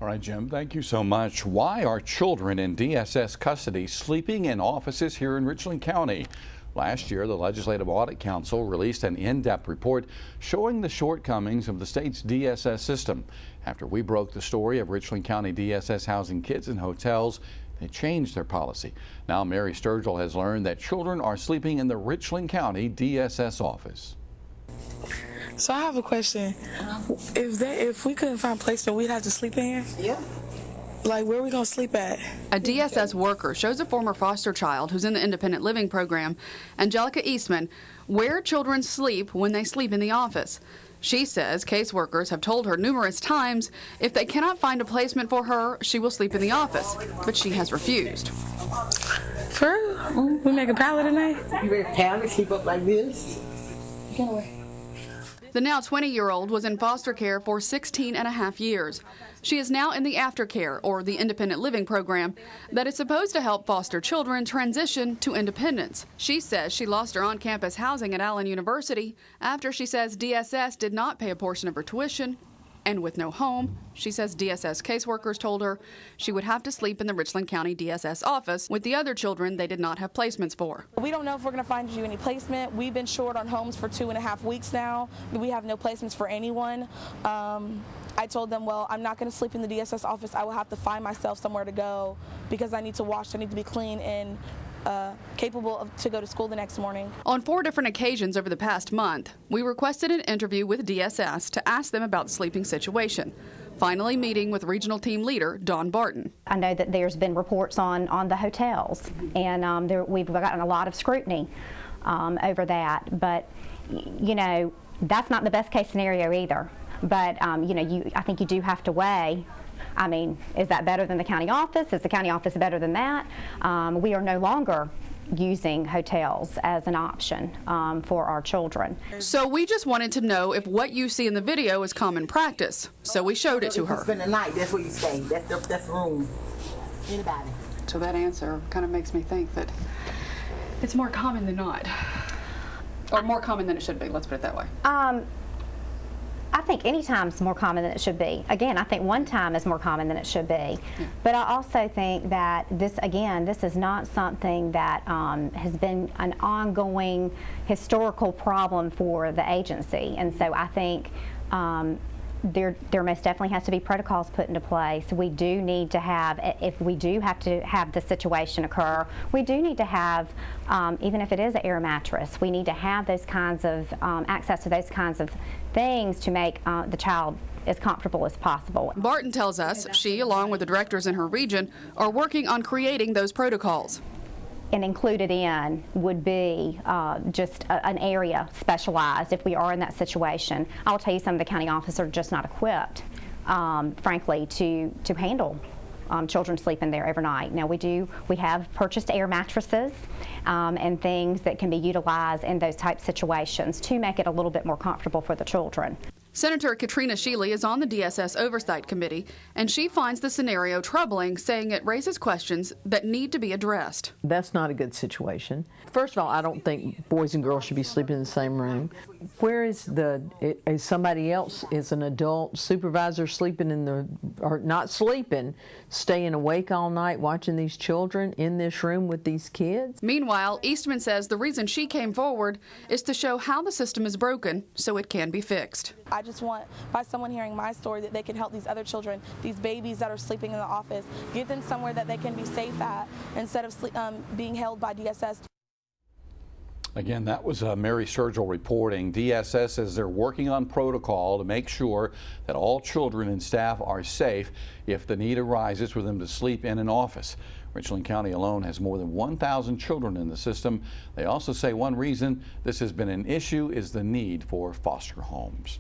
All right, Jim, thank you so much. Why are children in DSS custody sleeping in offices here in Richland County? Last year, the Legislative Audit Council released an in-depth report showing the shortcomings of the state's DSS system. After we broke the story of Richland County DSS housing kids in hotels, they changed their policy. Now, Mary Sturgill has learned that children are sleeping in the Richland County DSS office. So I have a question. If we couldn't find placement, we'd have to sleep in here? Yeah. Like, where are we going to sleep at? A DSS worker shows a former foster child who's in the independent living program, Angelica Eastman, where children sleep when they sleep in the office. She says caseworkers have told her numerous times if they cannot find a placement for her, she will sleep in the office, but she has refused. For real? We make a pallet tonight? You make a pallet, sleep up like this? Get away. The now 20-year-old was in foster care for 16 and a half years. She is now in the aftercare, or the independent living program, that is supposed to help foster children transition to independence. She says she lost her on-campus housing at Allen University after she says DSS did not pay a portion of her tuition. And with no home, she says DSS caseworkers told her she would have to sleep in the Richland County DSS office with the other children they did not have placements for. We don't know if we're going to find you any placement. We've been short on homes for 2.5 weeks now. We have no placements for anyone. I told them, well, I'm not going to sleep in the DSS office. I will have to find myself somewhere to go because I need to wash, I need to be clean and capable to go to school the next morning. On 4 different occasions over the past month, we requested an interview with DSS to ask them about the sleeping situation. Finally meeting with regional team leader Dawn Barton. I know that there's been reports on the hotels, and we've gotten a lot of scrutiny over that. But you know, that's not the best case scenario either. But you know, I think you do have to weigh. I mean, is that better than the county office? Is the county office better than that? We are no longer using hotels as an option for our children. So we just wanted to know if what you see in the video is common practice. So we showed it to her. Spend the night, that's where you stay. That's the room. Anybody. So that answer kind of makes me think that it's more common than not. Or more common than it should be, let's put it that way. I think any time is more common than it should be. Again, I think one time is more common than it should be. Yeah. But I also think that this is not something that has been an ongoing historical problem for the agency. And so I think there most definitely has to be protocols put into place. We do need to have, if we do have to have the situation occur, we do need to have, even if it is an air mattress, we need to have those kinds of access to those kinds of things to make the child as comfortable as possible. Barton tells us she, along with the directors in her region, are working on creating those protocols. And included in would be just an area specialized if we are in that situation. I'll tell you, some of the county offices are just not equipped, frankly, to handle children sleeping there every night. Now we have purchased air mattresses and things that can be utilized in those type situations to make it a little bit more comfortable for the children. Senator Katrina Shealy is on the DSS Oversight Committee, and she finds the scenario troubling, saying it raises questions that need to be addressed. That's not a good situation. First of all, I don't think boys and girls should be sleeping in the same room. Where is is somebody else, is an adult supervisor sleeping or not sleeping, staying awake all night watching these children in this room with these kids? Meanwhile, Eastman says the reason she came forward is to show how the system is broken so it can be fixed. I just want, by someone hearing my story, that they can help these other children, these babies that are sleeping in the office, get them somewhere that they can be safe at instead of being held by DSS. Again, that was Mary Sturgill reporting. DSS says they're working on protocol to make sure that all children and staff are safe if the need arises for them to sleep in an office. Richland County alone has more than 1,000 children in the system. They also say one reason this has been an issue is the need for foster homes.